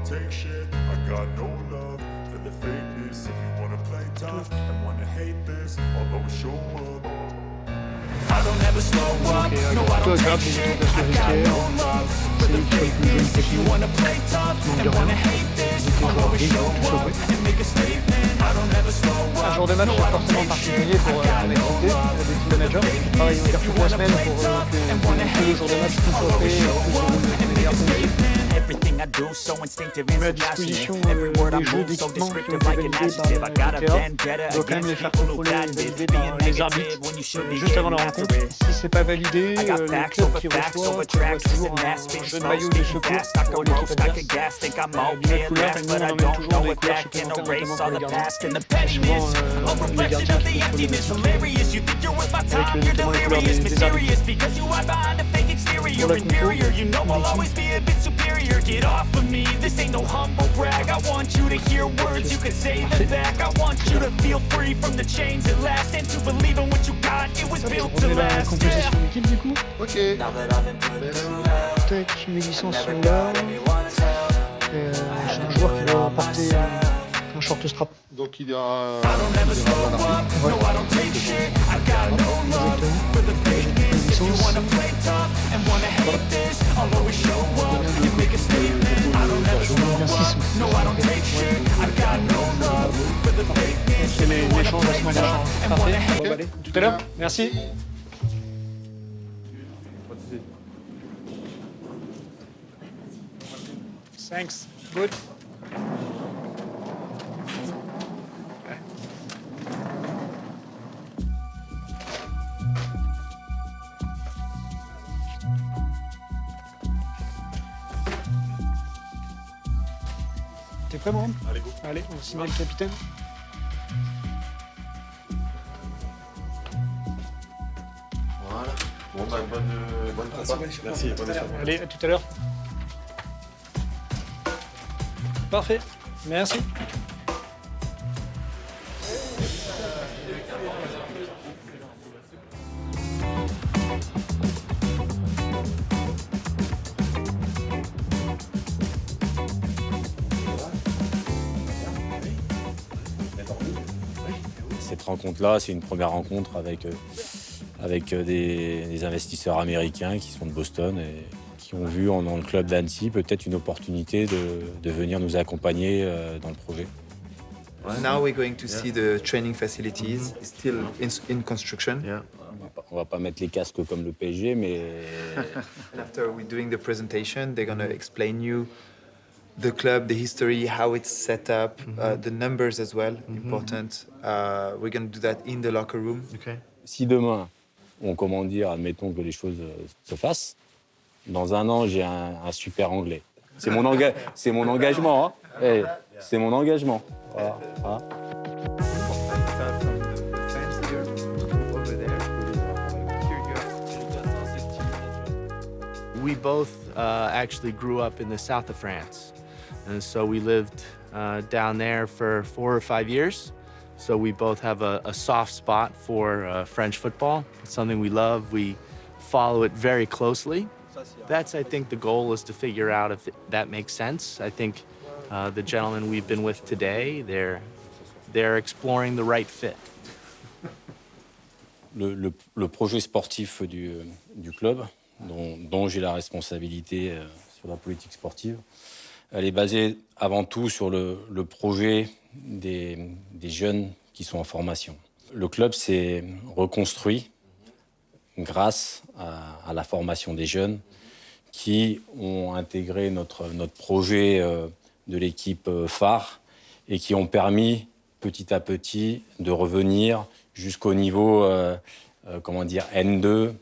don't take shit. I got no love for the fakeness. If you wanna play tough and wanna hate this, I'll always show up. I don't ever slow up, no I don't take shit. I got no love for the fakeness. If you wanna play tough and wanna hate this, I'll always show up and make a statement. I don't ever slow up. Un jour de match c'est forcément particulier pour mon activité des team managers. Je travaille on va dire toute la semaine pour que le jour de match puisse offrir les meilleures conditions. Everything I do so instinctive and À so disposition passionate. Every word I des jeux move so d'équipement qui ont descriptive été like an validés adjective. I got a par vendetta on doit quand même les against faire people who contrôler et got valider it. par Being les negative arbitres when you should be juste avant la getting rencontre. after it. Si c'est pas validé, I got le facts club over qui facts reçoit over prévoit tracks. This toujours and that, un spitting jeu de slow, maillot de speaking secours fast. I pour could l'équipe roast, I adverse. could gas, think I'm Lunettes okay at couleurs, last, et nous but on I emmène don't toujours know des if couleurs that can supplémentaires, erase notamment all pour the les gardiens. past and the Souvent, pettiness. A les reflection gardiens of qui the contrôlent emptiness, les hilarious. You think you're worth my time, you're notamment les couleurs delirious, des arbitres. mysterious because you hide behind a fake exterior, Pour la compo, inferior. You know I'll always be a bit superior. Get off of me, this ain't no humble brag. I want you to hear words, you can say them back. I want you to feel free from the chains that last and to believe in what you got. It was built On to est la last. composition d'équipe du coup. Ok. Tac, mes licences sont là. J'ai un joueur qui va porter un short strap. Donc il y aura un arbitre. Ouais. C'est l'échange la semaine prochaine. Parfait. Bon, bah, allez, tout à l'heure. Merci. Thanks. Good. T'es prêt, Mohamed? Allez, go. Allez, on signale le capitaine. Voilà. Bon bah bonne combat. Merci, bonne échange. Allez, à tout à l'heure. Parfait. Merci. Cette rencontre-là, c'est une première rencontre avec des investisseurs américains qui sont de Boston et qui ont vu dans le club d'Annecy peut-être une opportunité de venir nous accompagner dans le projet. Now we're going to see the training facilities. It's still in construction. Yeah. On va pas mettre les casques comme le PSG, mais And after we're doing the presentation, they're going to explain you the club, the history, how it's set up, the numbers as well, important. We're going to do that in the locker room. Ok. si demain, admettons que les choses se fassent, dans un an, j'ai un super anglais. C'est mon engagement, hein. Hey, c'est mon engagement. Voilà. Hein. We both actually grew up in the south of France. And so we lived down there for 4 or 5 years. So we both have a soft spot for French football. It's something we love. We follow it very closely. That's, I think, the goal is to figure out if that makes sense. I think the gentlemen we've been with today, they're exploring the right fit. Le projet sportif du club, dont j'ai la responsabilité sur la politique sportive, elle est basée avant tout sur le projet des jeunes qui sont en formation. Le club s'est reconstruit grâce à la formation des jeunes qui ont intégré notre projet de l'équipe phare et qui ont permis petit à petit de revenir jusqu'au niveau N2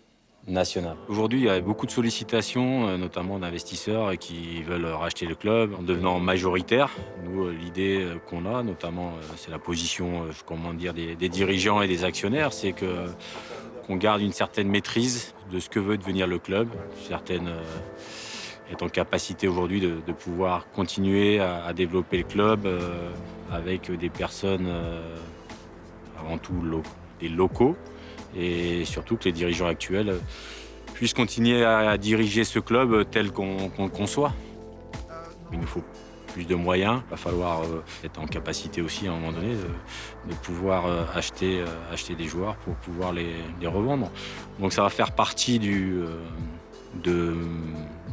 national. Aujourd'hui, il y a beaucoup de sollicitations, notamment d'investisseurs qui veulent racheter le club en devenant majoritaire. Nous, l'idée qu'on a, notamment, c'est la position des dirigeants et des actionnaires, c'est qu'on garde une certaine maîtrise de ce que veut devenir le club, certaines est en capacité aujourd'hui de pouvoir continuer à développer le club avec des personnes avant tout des locaux et surtout que les dirigeants actuels puissent continuer à diriger ce club tel qu'on le conçoit. Il nous faut plus de moyens. Il va falloir être en capacité aussi à un moment donné de pouvoir acheter des joueurs pour pouvoir les revendre. Donc ça va faire partie de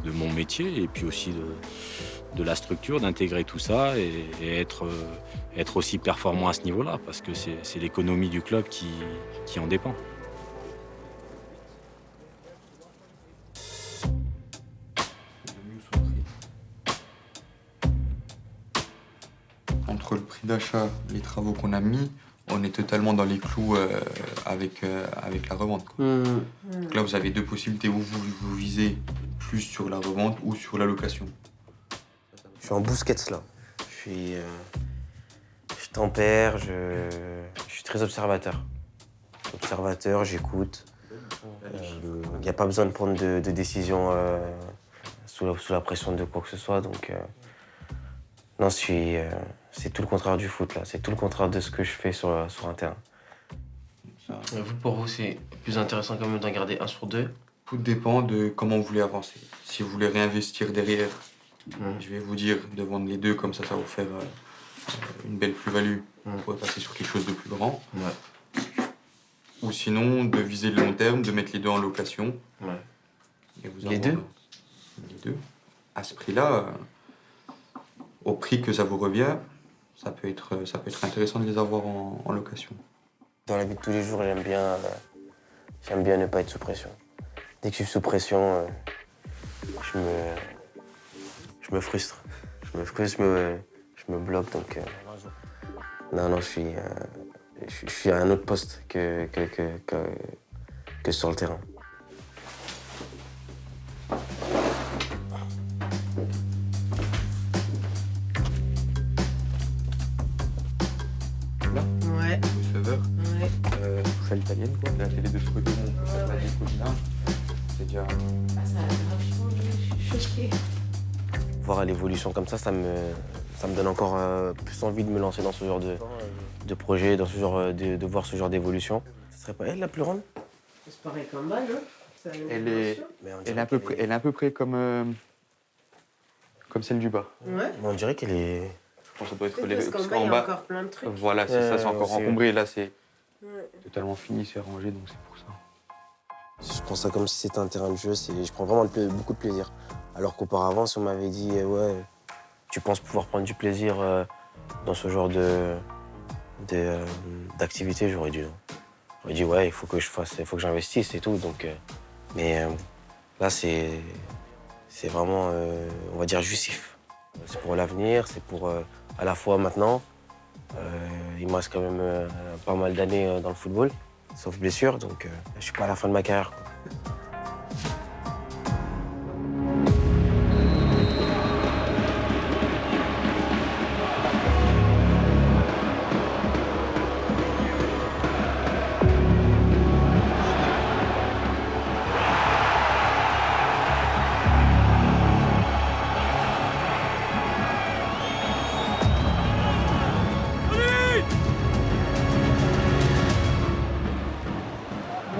mon métier et puis aussi de la structure, d'intégrer tout ça et être aussi performant à ce niveau-là, parce que c'est l'économie du club qui en dépend. Entre le prix d'achat, les travaux qu'on a mis, on est totalement dans les clous avec la revente, quoi. Donc là, vous avez deux possibilités, où vous visez plus sur la revente ou sur la location. Je suis en Busquets là. Je tempère, je suis très observateur. Observateur, j'écoute. Il n'y a pas besoin de prendre de décision sous la pression de quoi que ce soit. Donc, non, c'est tout le contraire du foot là. C'est tout le contraire de ce que je fais sur un terrain. Vous, pour vous, c'est plus intéressant quand même d'en garder 1 sur 2? Tout dépend de comment vous voulez avancer. Si vous voulez réinvestir derrière, je vais vous dire de vendre les deux, comme ça va vous faire une belle plus-value. Vous pourrez passer sur quelque chose de plus grand. Ouais. Ou sinon, de viser le long terme, de mettre les deux en location. Ouais. Et vous Les deux? Les deux. À ce prix-là, au prix que ça vous revient, ça peut être intéressant de les avoir en location. Dans la vie de tous les jours, j'aime bien ne pas être sous pression. Dès que je suis sous pression, je me frustre. Je me bloque, donc... Non, je suis à un autre poste que sur le terrain. Ouais. Le serveur, Ouais. touche à l'italienne, quoi. La télé de ce côté, on peut faire la déco du linge. C'est déjà... Ah, ça a grave changé, je suis choquée. Voir l'évolution comme ça me donne encore plus envie de me lancer dans ce genre de projet, dans ce genre de voir ce genre d'évolution. Ce serait pas elle la plus grande? C'est pareil comme balle, hein. Ça a une Elle est, dimension. elle est à peu près comme celle du bas. Ouais. On dirait qu'elle est... Je pense que ça doit être Parce qu'en bas, il y a encore plein de trucs. Voilà, c'est ça, c'est encore c'est- encombré. Là, c'est Ouais. totalement fini, c'est rangé, donc c'est pour ça. Je prends ça comme si c'était un terrain de jeu, je prends vraiment beaucoup de plaisir. Alors qu'auparavant, si on m'avait dit ouais, tu penses pouvoir prendre du plaisir dans ce genre d'activité, j'aurais dit non. J'aurais dit ouais, il faut que j'investisse et tout. Donc, mais là, c'est vraiment, on va dire, jouissif. C'est pour l'avenir, c'est pour à la fois maintenant. Il me reste quand même pas mal d'années dans le football, sauf blessure, donc je suis pas à la fin de ma carrière, quoi.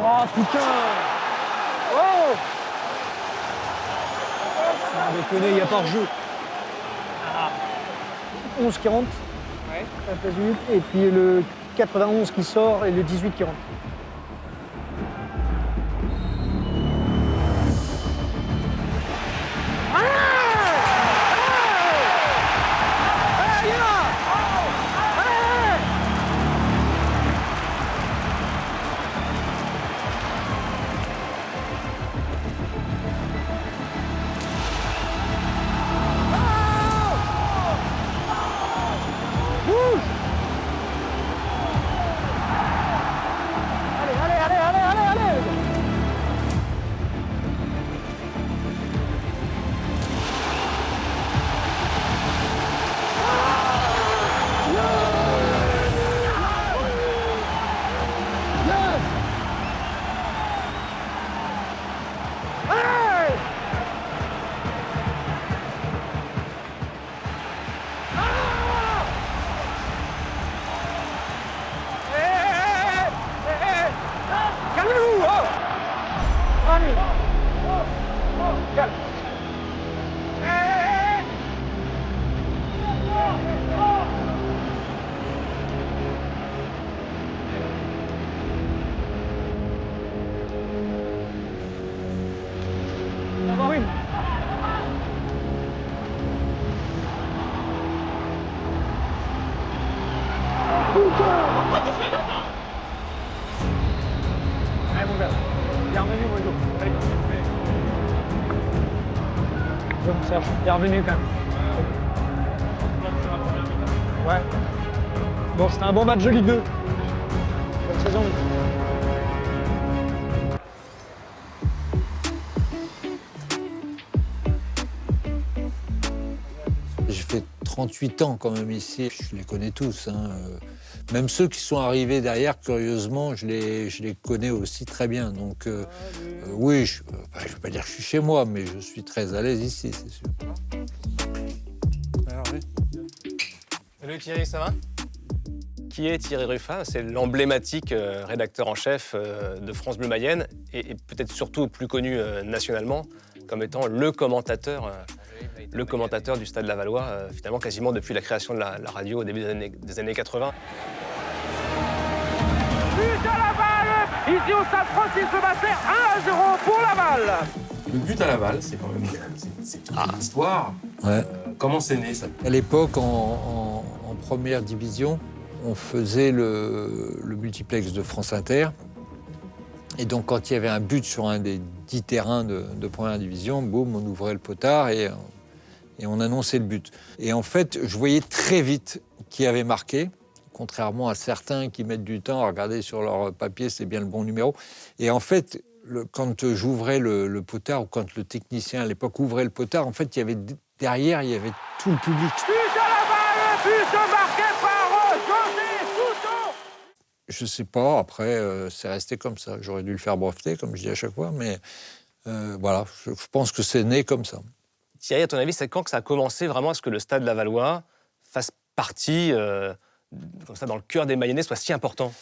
Oh putain! Oh! Sans déconner, il n'y a pas hors-jeu. 11 qui rentre, la place 8, et puis le 91 qui sort et le 18 qui rentre. Bonne Serge, bienvenue quand même. Ouais. Bon, c'était un bon match de Ligue 2. Bonne saison. J'ai fait 38 ans quand même ici, je les connais tous. Hein. Même ceux qui sont arrivés derrière, curieusement, je les connais aussi très bien. Donc oui, je ne vais pas dire que je suis chez moi, mais je suis très à l'aise ici, c'est sûr. Salut Thierry, ça va? Qui est Thierry Ruffat? C'est l'emblématique rédacteur en chef de France Bleu Mayenne et peut-être surtout plus connu nationalement comme étant le commentateur du Stade Lavallois, finalement quasiment depuis la création de la radio au début des années 80. But à Laval, ici au Stade Francis Levasseur, 1-0 pour Laval. Le but à Laval, c'est quand même c'est une histoire. Ouais. Comment c'est né ça? À l'époque, en première division, on faisait le multiplex de France Inter. Et donc, quand il y avait un but sur un des 10 terrains de première division, boum, on ouvrait le potard et on annonçait le but. Et en fait, je voyais très vite qui avait marqué, contrairement à certains qui mettent du temps à regarder sur leur papier, c'est bien le bon numéro. Et en fait, quand j'ouvrais le potard, ou quand le technicien à l'époque ouvrait le potard, en fait, derrière, il y avait tout le public. But à Laval, but marqué par José Souto. Je sais pas, après, c'est resté comme ça. J'aurais dû le faire breveter, comme je dis à chaque fois, mais voilà, je pense que c'est né comme ça. Thierry, à ton avis, c'est quand que ça a commencé vraiment à ce que le Stade Lavallois fasse partie, comme ça, dans le cœur des Mayennais, soit si important?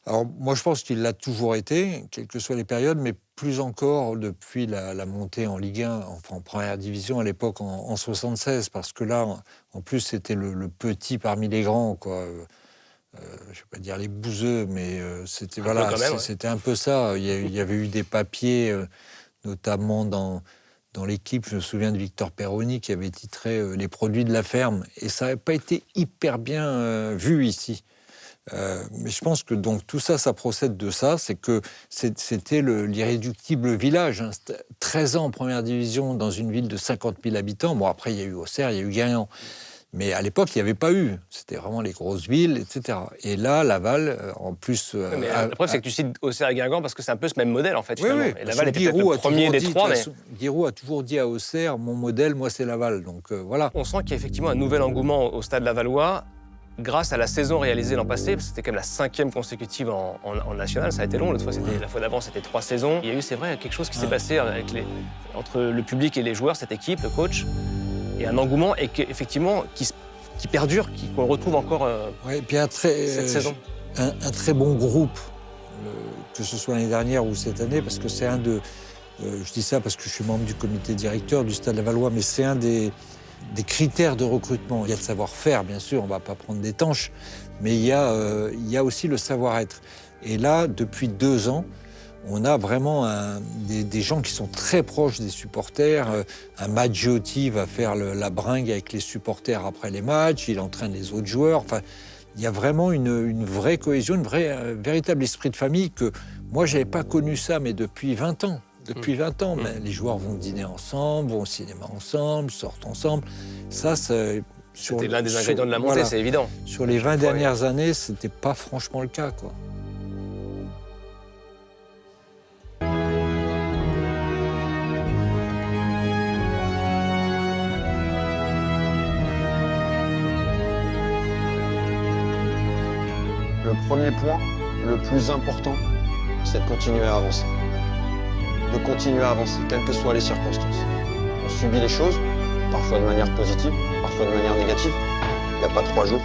Alors, moi, je pense qu'il l'a toujours été, quelles que soient les périodes, mais plus encore depuis la montée en Ligue 1, enfin en première division à l'époque, en 76, parce que là, en plus, c'était le petit parmi les grands, quoi. Je ne vais pas dire les bouseux, mais c'était voilà, c'était un peu ça. Il y avait eu des papiers, notamment dans l'équipe. Je me souviens de Victor Perroni qui avait titré Les produits de la ferme. Et ça n'avait pas été hyper bien vu ici. Mais je pense que donc, tout ça, ça procède de ça. C'est que c'était l'irréductible village. Hein. 13 ans en première division dans une ville de 50 000 habitants. Bon, après, il y a eu Auxerre, il y a eu Guingamp. Mais à l'époque, il n'y avait pas eu. C'était vraiment les grosses villes, etc. Et là, Laval, en plus... mais la preuve, c'est que tu cites Auxerre et Guingamp parce que c'est un peu ce même modèle, en fait, finalement. Oui. Et Laval était peut-être le premier des trois, mais... Giroud a toujours dit à Auxerre, mon modèle, moi, c'est Laval. Donc, voilà. On sent qu'il y a effectivement un nouvel engouement au Stade Lavallois grâce à la saison réalisée l'an passé, parce que c'était quand même la 5e consécutive en national. Ça a été long. L'autre fois, la fois d'avant, c'était 3 saisons. Il y a eu, c'est vrai, quelque chose qui s'est passé entre le public et les joueurs, cette équipe, le coach. Et un engouement et effectivement qui perdure, qu'on retrouve encore et puis cette saison. Un très bon groupe, que ce soit l'année dernière ou cette année, parce que c'est un de... je dis ça parce que je suis membre du comité directeur du Stade Lavallois, mais c'est un des critères de recrutement. Il y a le savoir-faire, bien sûr, on ne va pas prendre des tanches, mais il y a aussi le savoir-être. Et là, depuis 2 ans, on a vraiment des gens qui sont très proches des supporters. Un Maggiotti va faire la bringue avec les supporters après les matchs, il entraîne les autres joueurs. Enfin, il y a vraiment une vraie cohésion, un véritable esprit de famille que moi, je n'avais pas connu ça, mais depuis 20 ans. Depuis 20 ans, mais les joueurs vont dîner ensemble, vont au cinéma ensemble, sortent ensemble. Ça, c'était l'un des ingrédients de la montée, c'est évident. Sur les 20 dernières années, ce n'était pas franchement le cas, quoi. Le premier point, le plus important, c'est de continuer à avancer. De continuer à avancer, quelles que soient les circonstances. On subit les choses, parfois de manière positive, parfois de manière négative. Il n'y a pas 3 jours.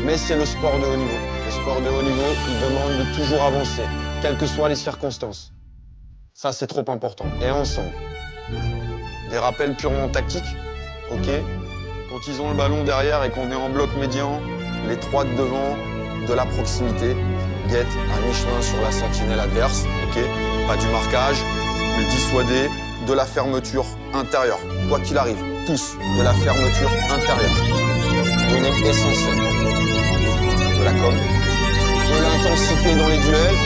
Mais c'est le sport de haut niveau. Le sport de haut niveau, il demande de toujours avancer, quelles que soient les circonstances. Ça, c'est trop important. Et ensemble. Des rappels purement tactiques, ok. Quand ils ont le ballon derrière et qu'on est en bloc médian, les 3 de devant, de la proximité, guettent à mi-chemin sur la sentinelle adverse, ok. Pas du marquage, mais dissuader de la fermeture intérieure. Quoi qu'il arrive, tous, de la fermeture intérieure. Données essentielles. De la com, de l'intensité dans les duels.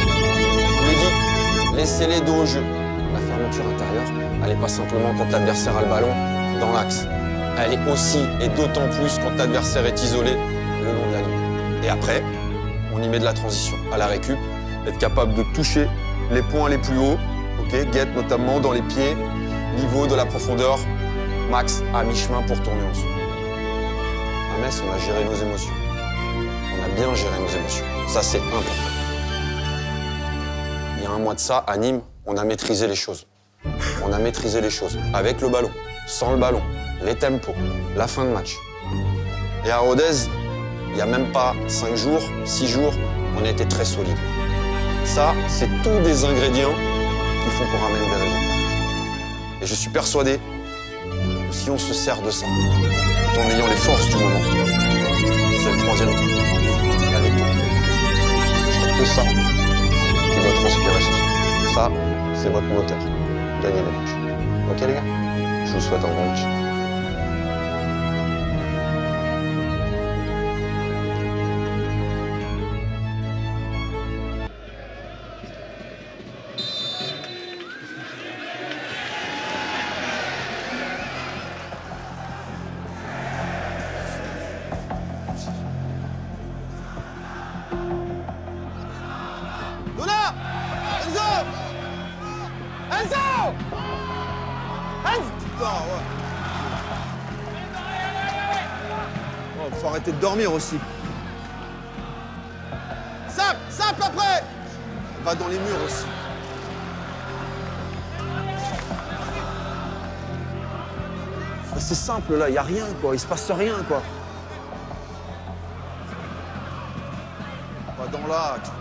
Je l'ai dit, laissez les dos au jeu. La fermeture fermeture intérieure, elle n'est pas simplement quand l'adversaire a le ballon dans l'axe. Elle est aussi, et d'autant plus, quand l'adversaire est isolé le long de la ligne. Et après, on y met de la transition. À la récup, être capable de toucher les points les plus hauts, guette notamment dans les pieds, niveau de la profondeur, max à mi-chemin pour tourner en dessous. À Metz, on a géré nos émotions. On a bien géré nos émotions. Ça, c'est important. Il y a un mois de ça, à Nîmes, on a maîtrisé les choses. On a maîtrisé les choses. Avec le ballon, sans le ballon, les tempos, la fin de match. Et à Rodez, il n'y a même pas 5 jours, 6 jours, on a été très solide. Ça, c'est tous des ingrédients qui font qu'on ramène des résultats. Et je suis persuadé que si on se sert de ça, tout en ayant les forces du moment, c'est le troisième truc. La victoire. C'est que ça qui doit transpirer ce soir. Ça, c'est votre moteur. Gagnez le match. Ok les gars? Je vous souhaite un bon match. Faut arrêter de dormir aussi. Sap après. Va dans les murs aussi. C'est simple là, y a rien quoi, il se passe rien quoi. Va dans l'axe.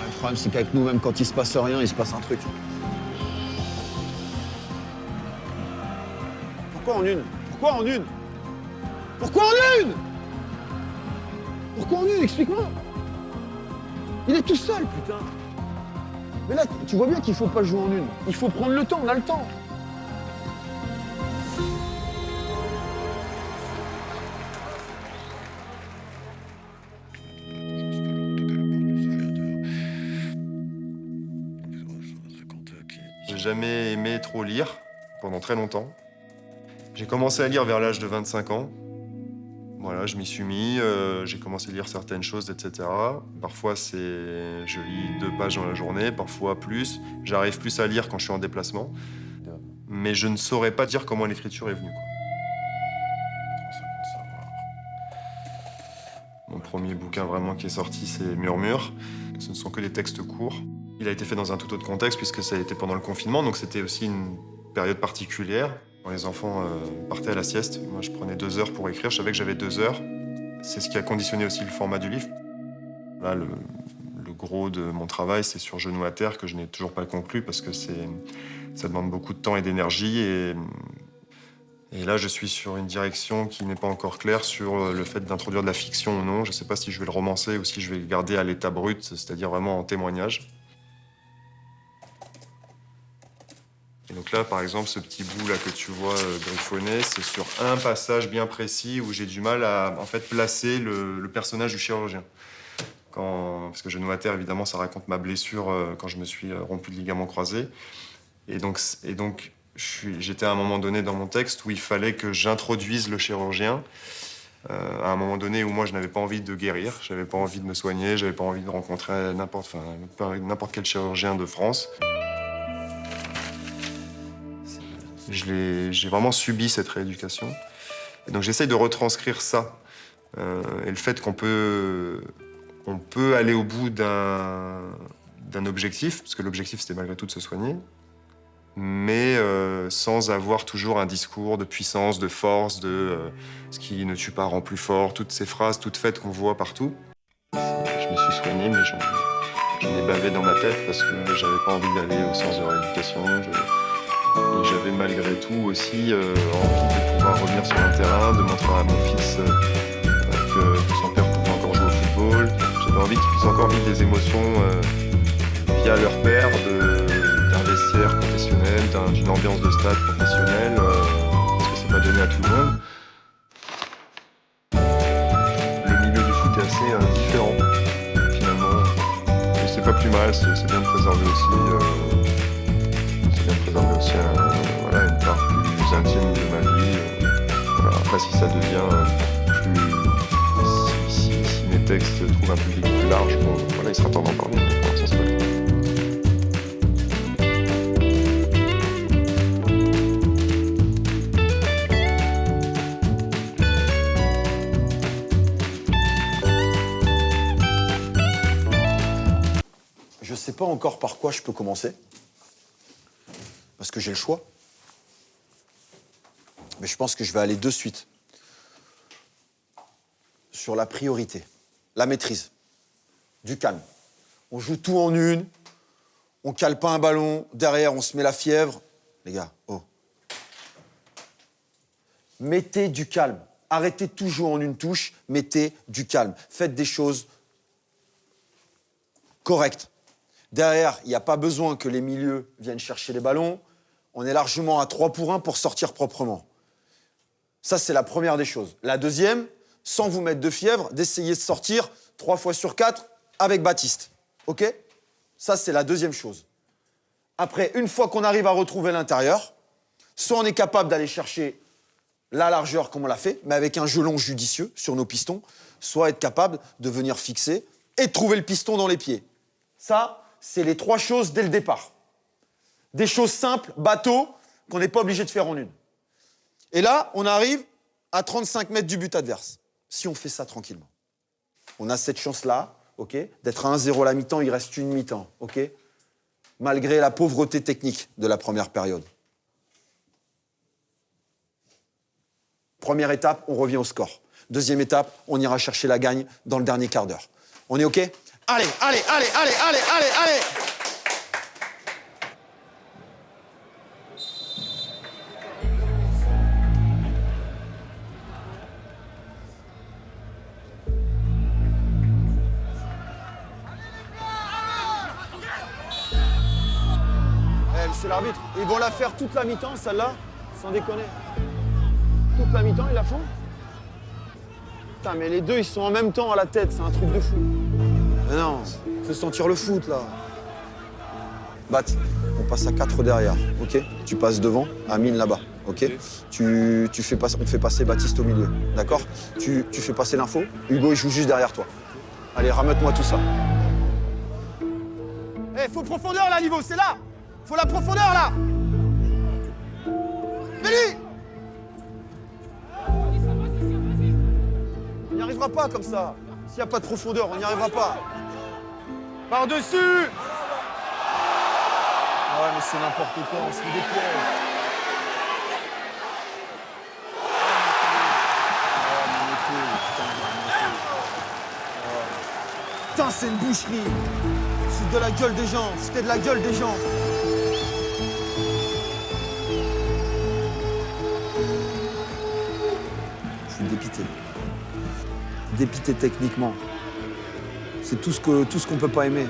Le problème, c'est qu'avec nous, même quand il se passe rien, il se passe un truc. Pourquoi en une? Pourquoi en une? Pourquoi en une? Pourquoi en une? Explique-moi. Il est tout seul, putain. Mais là, tu vois bien qu'il faut pas jouer en une. Il faut prendre le temps, on a le temps. J'ai jamais aimé trop lire pendant très longtemps. J'ai commencé à lire vers l'âge de 25 ans. Voilà, je m'y suis mis, j'ai commencé à lire certaines choses, etc. Parfois, je lis 2 pages dans la journée, parfois plus. J'arrive plus à lire quand je suis en déplacement. Mais je ne saurais pas dire comment l'écriture est venue, quoi. Mon premier bouquin vraiment qui est sorti, c'est Murmure. Ce ne sont que des textes courts. Il a été fait dans un tout autre contexte puisque ça a été pendant le confinement, donc c'était aussi une période particulière. Quand les enfants partaient à la sieste, moi je prenais 2 heures pour écrire, je savais que j'avais 2 heures. C'est ce qui a conditionné aussi le format du livre. Là, le gros de mon travail, c'est sur Genoux à terre, que je n'ai toujours pas conclu parce que ça demande beaucoup de temps et d'énergie. Et là, je suis sur une direction qui n'est pas encore claire sur le fait d'introduire de la fiction ou non. Je ne sais pas si je vais le romancer ou si je vais le garder à l'état brut, c'est-à-dire vraiment en témoignage. Et donc là, par exemple, ce petit bout là que tu vois griffonné, c'est sur un passage bien précis où j'ai du mal à en fait placer le personnage du chirurgien. Parce que Genoux à terre, évidemment, ça raconte ma blessure quand je me suis rompu le ligament croisé. Et donc j'étais à un moment donné dans mon texte où il fallait que j'introduise le chirurgien à un moment donné où moi je n'avais pas envie de guérir, j'avais pas envie de me soigner, j'avais pas envie de rencontrer n'importe quel chirurgien de France. J'ai vraiment subi cette rééducation. Et donc j'essaye de retranscrire ça. Et le fait qu'on peut aller au bout d'un objectif, parce que l'objectif c'était malgré tout de se soigner, mais sans avoir toujours un discours de puissance, de force, de ce qui ne tue pas rend plus fort, toutes ces phrases toutes faites qu'on voit partout. Je me suis soigné, mais j'en ai bavé dans ma tête parce que j'avais pas envie d'aller au sens de rééducation. Et j'avais malgré tout aussi envie de pouvoir revenir sur un terrain, de montrer à mon fils que son père pouvait encore jouer au football. J'avais envie qu'ils puissent encore vivre des émotions via leur père, d'un vestiaire professionnel, d'une ambiance de stade professionnelle, parce que c'est pas donné à tout le monde. Le milieu du foot est assez différent, finalement. Mais c'est pas plus mal, c'est bien de préserver aussi, voilà, une part plus intime de ma vie. Voilà. Après, si ça devient si mes textes trouvent un public plus large, bon, voilà, il sera temps d'en parler. Pour l'instant, c'est pas le cas. Je sais pas encore par quoi je peux commencer, parce que j'ai le choix. Mais je pense que je vais aller de suite sur la priorité, la maîtrise, du calme. On joue tout en une, on cale pas un ballon, derrière on se met la fièvre. Les gars, oh. Mettez du calme. Arrêtez de tout jouer en une touche, mettez du calme. Faites des choses correctes. Derrière, il n'y a pas besoin que les milieux viennent chercher les ballons. On est largement à 3 pour 1 pour sortir proprement. Ça, c'est la première des choses. La deuxième, sans vous mettre de fièvre, d'essayer de sortir 3 fois sur 4 avec Baptiste. OK? Ça, c'est la deuxième chose. Après, une fois qu'on arrive à retrouver l'intérieur, soit on est capable d'aller chercher la largeur comme on l'a fait, mais avec un jeu long judicieux sur nos pistons, soit être capable de venir fixer et de trouver le piston dans les pieds. Ça, c'est les 3 choses dès le départ. Des choses simples, bateau, qu'on n'est pas obligé de faire en une. Et là, on arrive à 35 mètres du but adverse, si on fait ça tranquillement. On a cette chance-là, OK, d'être à 1-0 à la mi-temps, il reste une mi-temps, OK, malgré la pauvreté technique de la première période. Première étape, on revient au score. Deuxième étape, on ira chercher la gagne dans le dernier quart d'heure. On est OK? Allez, allez, allez, allez, allez, allez, allez! Eh, monsieur l'arbitre, ils vont la faire toute la mi-temps, celle-là, sans déconner. Toute la mi-temps, ils la font? Putain, mais les deux, ils sont en même temps à la tête, c'est un truc de fou. Mais non, faut sentir le foot, là. Bat, on passe à 4 derrière, OK? Tu passes devant, Amine là-bas, OK? On fait passer Baptiste au milieu, d'accord? Tu fais passer l'info, Hugo, il joue juste derrière toi. Allez, ramène-moi tout ça. Eh, faut profondeur, là, niveau, c'est là! Faut la profondeur, là! Mélie! On n'y arrivera pas comme ça. S'il n'y a pas de profondeur, on n'y arrivera pas. Par-dessus! Ouais, mais c'est n'importe quoi, on se met des pièges. Putain, c'est une boucherie. C'est de la gueule des gens. C'était de la gueule des gens. Je suis dépité. Dépité techniquement. C'est tout ce qu'on peut pas aimer.